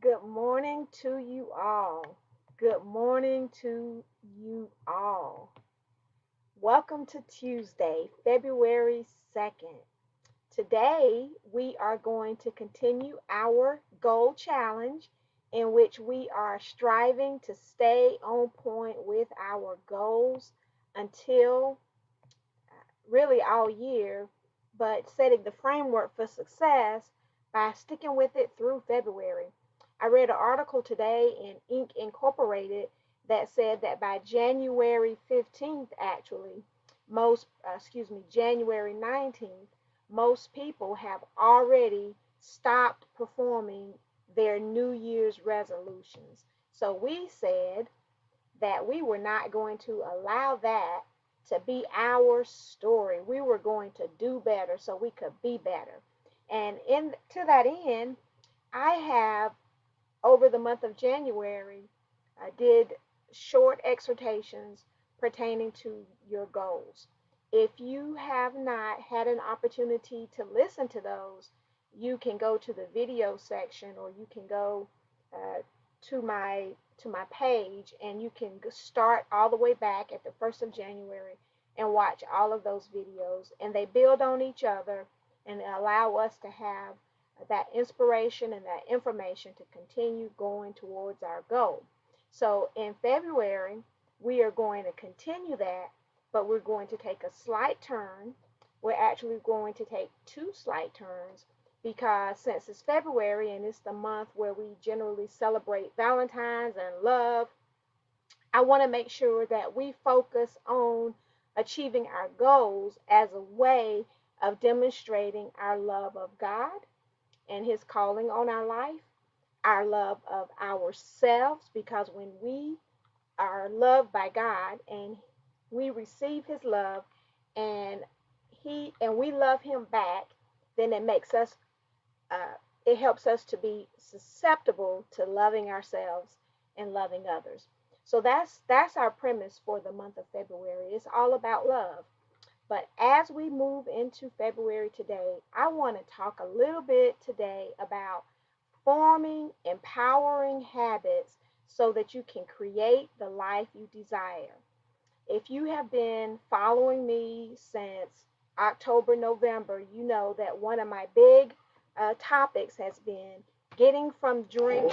Good morning to you all. Good morning to you all. Welcome to Tuesday, February 2nd. Today, we are going to continue our goal challenge in which we are striving to stay on point with our goals until really all year, but setting the framework for success by sticking with it through February. I read an article today in Inc. Incorporated that said that by January 15th, actually, January 19th, most people have already stopped performing their New Year's resolutions. So we said that we were not going to allow that to be our story. We were going to do better so we could be better. And in to that end, I have over the month of January did short exhortations pertaining to your goals. If you have not had an opportunity to listen to those, you can go to the video section or you can go uh, to my page and you can start all the way back at the 1st of January and watch all of those videos, and they build on each other and allow us to have that inspiration and that information to continue going towards our goal. So in February, we are going to continue that, but we're going to take a slight turn. We're actually going to take two slight turns because since it's February and it's the month where we generally celebrate Valentine's and love, I want to make sure that we focus on achieving our goals as a way of demonstrating our love of God and His calling on our life, our love of ourselves, because when we are loved by God and we receive His love and we love Him back, then uh, it helps us to be susceptible to loving ourselves and loving others. So that's our premise for the month of February. It's all about love. But as we move into February today, I want to talk a little bit today about forming empowering habits so that you can create the life you desire. If you have been following me since October, November, you know that one of my big topics has been getting from dream,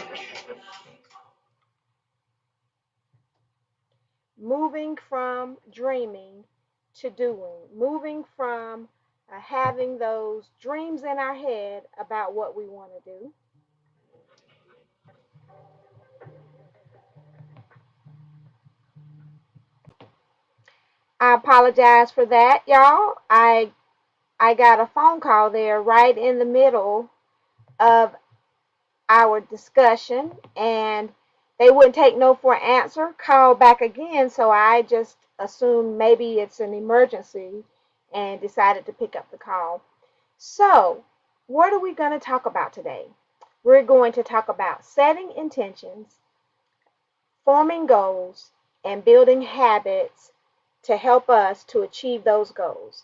moving from dreaming to doing, moving from having those dreams in our head about what we want to do. I apologize for that, y'all. I got a phone call there right in the middle of our discussion, and they wouldn't take no for an answer. Call back again, so I just assumed maybe it's an emergency and decided to pick up the call. So, what are we going to talk about today? We're going to talk about setting intentions, forming goals, and building habits to help us to achieve those goals.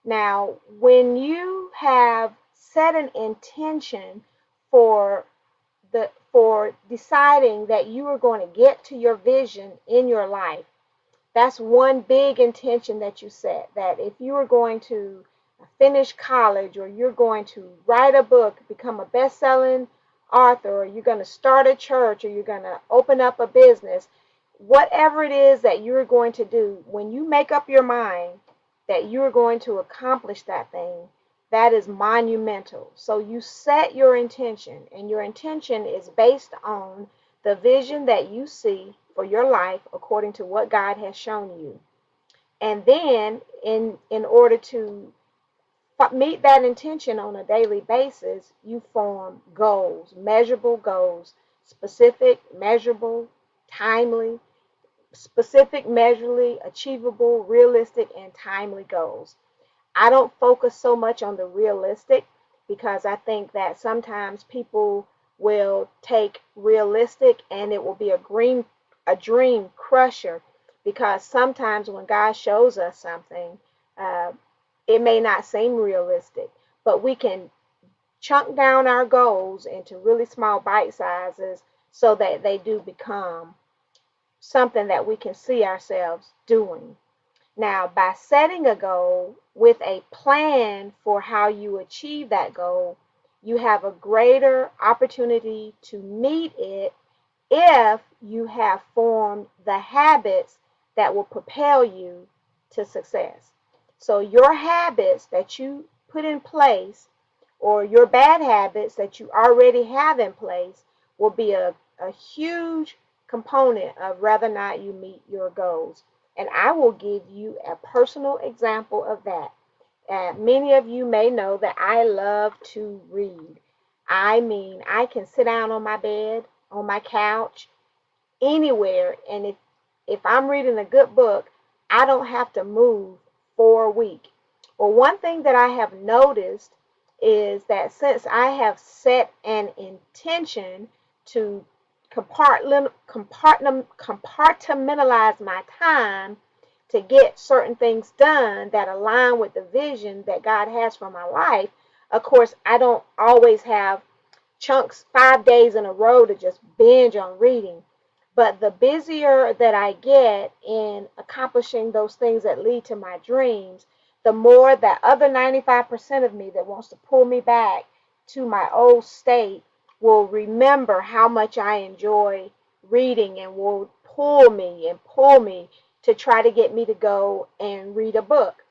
Now, when you have set an intention for for deciding that you are going to get to your vision in your life, that's one big intention that you set. That if you are going to finish college or you're going to write a book, become a best-selling author, or you're going to start a church or you're going to open up a business, whatever it is that you're going to do, when you make up your mind that you're going to accomplish that thing, that is monumental. So you set your intention, and your intention is based on the vision that you see for your life according to what God has shown you. And then in order to meet that intention on a daily basis, you form goals, measurable goals, specific, measurable, timely, specific, measurably, achievable, realistic, and timely goals. I don't focus so much on the realistic because I think that sometimes people will take realistic and it will be a dream crusher, because sometimes when God shows us something, uh, it may not seem realistic, but we can chunk down our goals into really small bite sizes so that they do become something that we can see ourselves doing. Now, by setting a goal with a plan for how you achieve that goal, you have a greater opportunity to meet it if you have formed the habits that will propel you to success. So, your habits that you put in place or your bad habits that you already have in place will be a huge component of whether or not you meet your goals. And I will give you a personal example of that. Many of you may know that I love to read. I mean, I can sit down on my bed, on my couch, anywhere, and if I'm reading a good book, I don't have to move for a week. Well, one thing that I have noticed is that since I have set an intention to compartmentalize my time to get certain things done that align with the vision that God has for my life, of course, I don't always have chunks 5 days in a row to just binge on reading. But the busier that I get in accomplishing those things that lead to my dreams, the more that other 95% of me that wants to pull me back to my old state will remember how much I enjoy reading and will pull me to try to get me to go and read a book.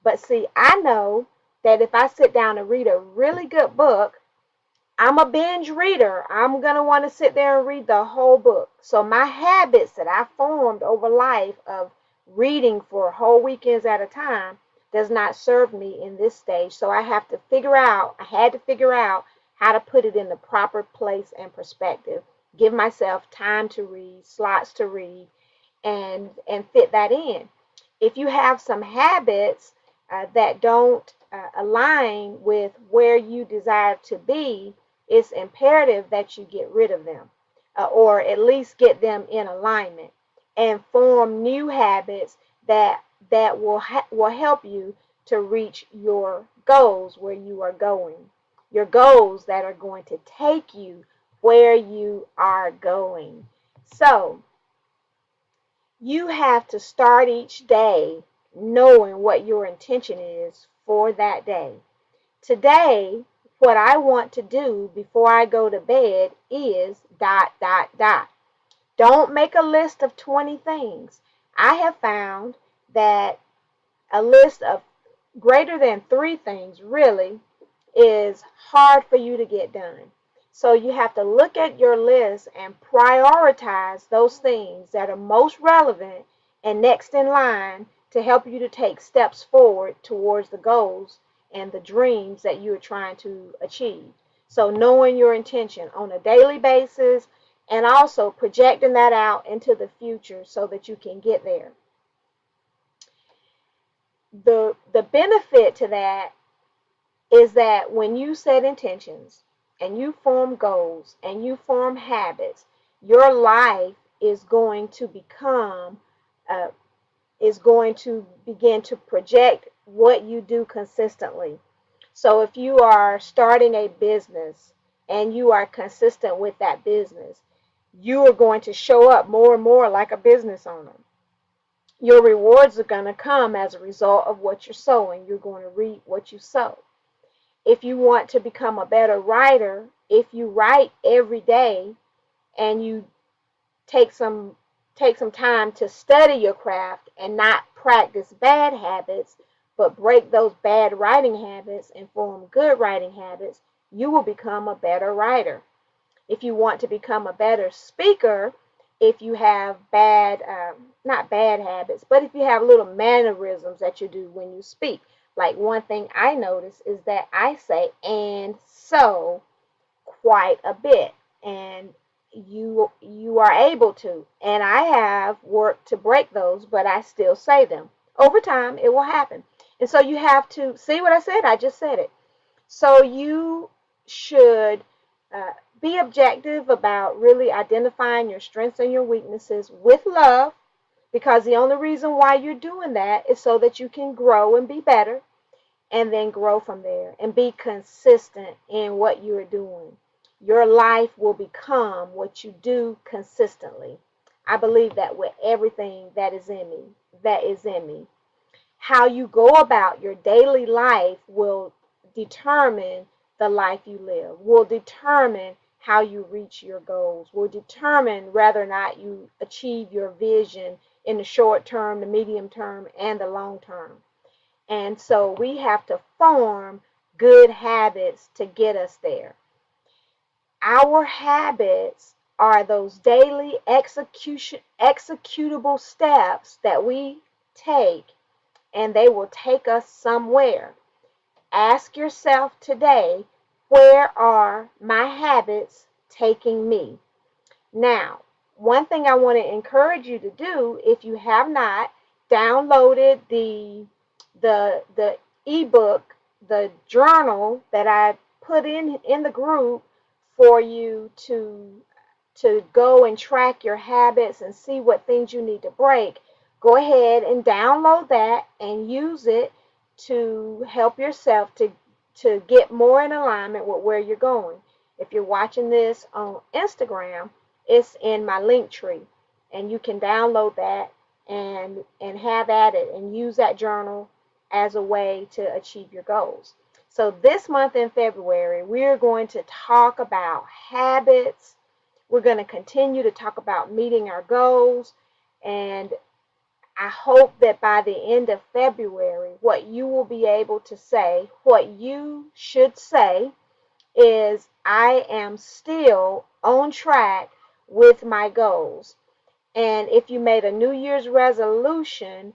But see, I know that if I sit down and read a really good book, I'm a binge reader. I'm going to want to sit there and read the whole book. So my habits that I formed over life of reading for whole weekends at a time does not serve me in this stage. So I had to figure out how to put it in the proper place and perspective. Give myself time to read, slots to read, and fit that in. If you have some habits that don't align with where you desire to be, it's imperative that you get rid of them, or at least get them in alignment and form new habits that will help you to reach your goals where you are going, your goals that are going to take you where you are going. So you have to start each day knowing what your intention is for that day. Today, what I want to do before I go to bed is ... Don't make a list of 20 things. I have found that a list of greater than 3 things really is hard for you to get done. So you have to look at your list and prioritize those things that are most relevant and next in line to help you to take steps forward towards the goals and the dreams that you're trying to achieve. So knowing your intention on a daily basis and also projecting that out into the future so that you can get there. The benefit to that is that when you set intentions and you form goals and you form habits, your life is going to begin to project what you do consistently. So if you are starting a business and you are consistent with that business, you are going to show up more and more like a business owner. Your rewards are going to come as a result of what you're sowing. You're going to reap what you sow. If you want to become a better writer, if you write every day and you take some time to study your craft and not practice bad habits, but break those bad writing habits and form good writing habits, you will become a better writer. If you want to become a better speaker, if you have not bad habits, but if you have little mannerisms that you do when you speak. Like one thing I notice is that I say "and so" quite a bit, and you are able to. And I have worked to break those, but I still say them. Over time, it will happen. And so you have to see what I said. I just said it. So you should be objective about really identifying your strengths and your weaknesses with love, because the only reason why you're doing that is so that you can grow and be better. and then grow from there and be consistent in what you're doing. Your life will become what you do consistently. I believe that with everything that is in me. How you go about your daily life will determine the life you live, will determine how you reach your goals, will determine whether or not you achieve your vision in the short term, the medium term, and the long term. And so we have to form good habits to get us there. Our habits are those daily executable steps that we take, and they will take us somewhere. Ask yourself today, where are my habits taking me? Now, one thing I want to encourage you to do, if you have not downloaded the ebook, the journal that I put in the group for you to go and track your habits and see what things you need to break, go ahead and download that and use it to help yourself to get more in alignment with where you're going. If you're watching this on Instagram, it's in my link tree, and you can download that and have at it and use that journal as a way to achieve your goals. So this month in February, we're going to talk about habits. We're going to continue to talk about meeting our goals, and I hope that by the end of February, what you will be able to say, what you should say is, I am still on track with my goals. And if you made a New Year's resolution,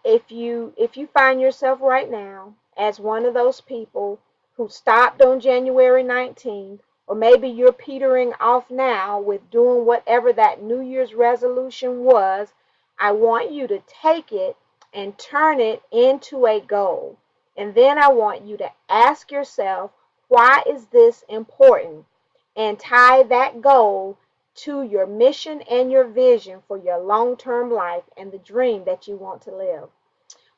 if you find yourself right now as one of those people who stopped on January 19th, or maybe you're petering off now with doing whatever that New Year's resolution was, I want you to take it and turn it into a goal. And then I want you to ask yourself, why is this important? And tie that goal to your mission and your vision for your long-term life and the dream that you want to live.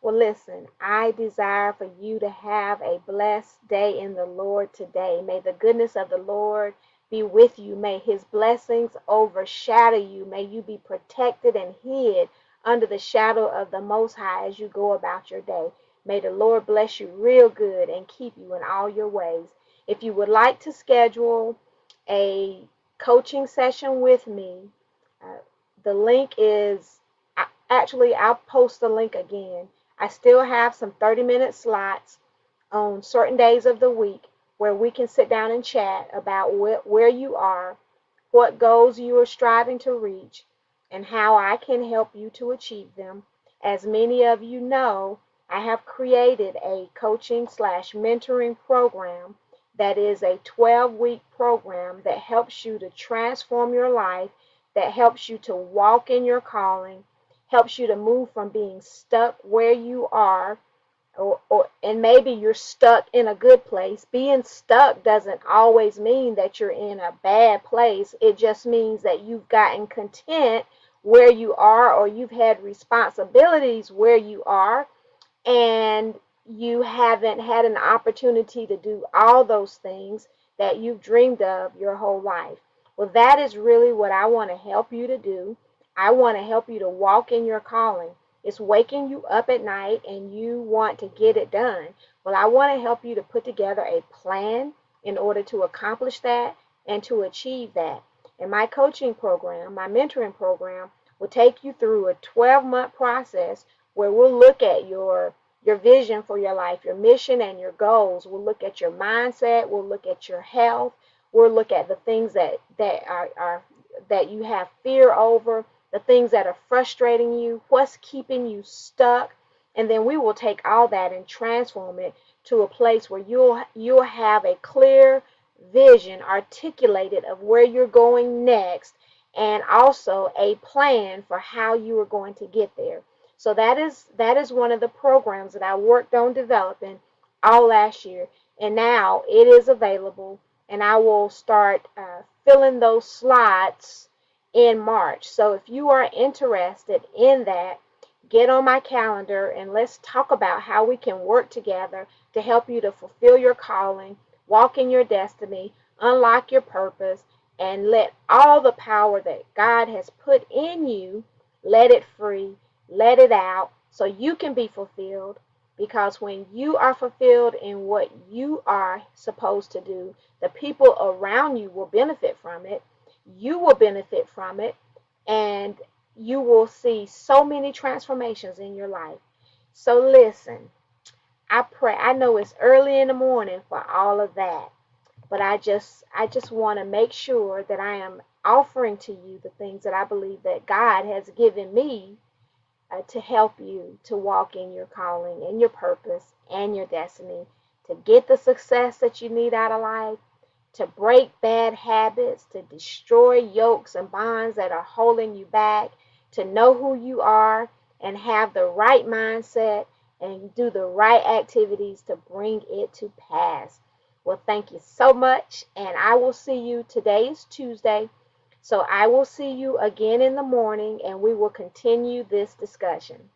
Well, listen, I desire for you to have a blessed day in the Lord today. May the goodness of the Lord be with you. May his blessings overshadow you. May you be protected and hid under the shadow of the Most High as you go about your day. May the Lord bless you real good and keep you in all your ways. If you would like to schedule a coaching session with me, the link is, actually, I'll post the link again. I still have some 30-minute slots on certain days of the week where we can sit down and chat about where you are, what goals you are striving to reach, and how I can help you to achieve them. As many of you know, I have created a coaching / mentoring program that is a 12-week program that helps you to transform your life, that helps you to walk in your calling, helps you to move from being stuck where you are, and maybe you're stuck in a good place. Being stuck doesn't always mean that you're in a bad place. It just means that you've gotten content where you are, or you've had responsibilities where you are, and you haven't had an opportunity to do all those things that you've dreamed of your whole life. Well, that is really what I want to help you to do. I want to help you to walk in your calling. It's waking you up at night and you want to get it done. Well, I want to help you to put together a plan in order to accomplish that and to achieve that. And my coaching program, my mentoring program, will take you through a 12-month process where we'll look at your vision for your life, your mission and your goals. We'll look at your mindset. We'll look at your health. We'll look at the things that you have fear over, the things that are frustrating you, what's keeping you stuck. And then we will take all that and transform it to a place where you'll have a clear vision articulated of where you're going next, and also a plan for how you are going to get there. So that is one of the programs that I worked on developing all last year, and now it is available, and I will start filling those slots in March. So if you are interested in that, get on my calendar and let's talk about how we can work together to help you to fulfill your calling, walk in your destiny, unlock your purpose, and let all the power that God has put in you, let it free, let it out so you can be fulfilled. Because when you are fulfilled in what you are supposed to do, the people around you will benefit from it. You will benefit from it. And you will see so many transformations in your life. So listen, I pray. I know it's early in the morning for all of that, but I just want to make sure that I am offering to you the things that I believe that God has given me to help you to walk in your calling and your purpose and your destiny, to get the success that you need out of life, to break bad habits, to destroy yokes and bonds that are holding you back, to know who you are and have the right mindset and do the right activities to bring it to pass. Well, thank you so much, and I will see you. Today is Tuesday, so I will see you again in the morning, and we will continue this discussion.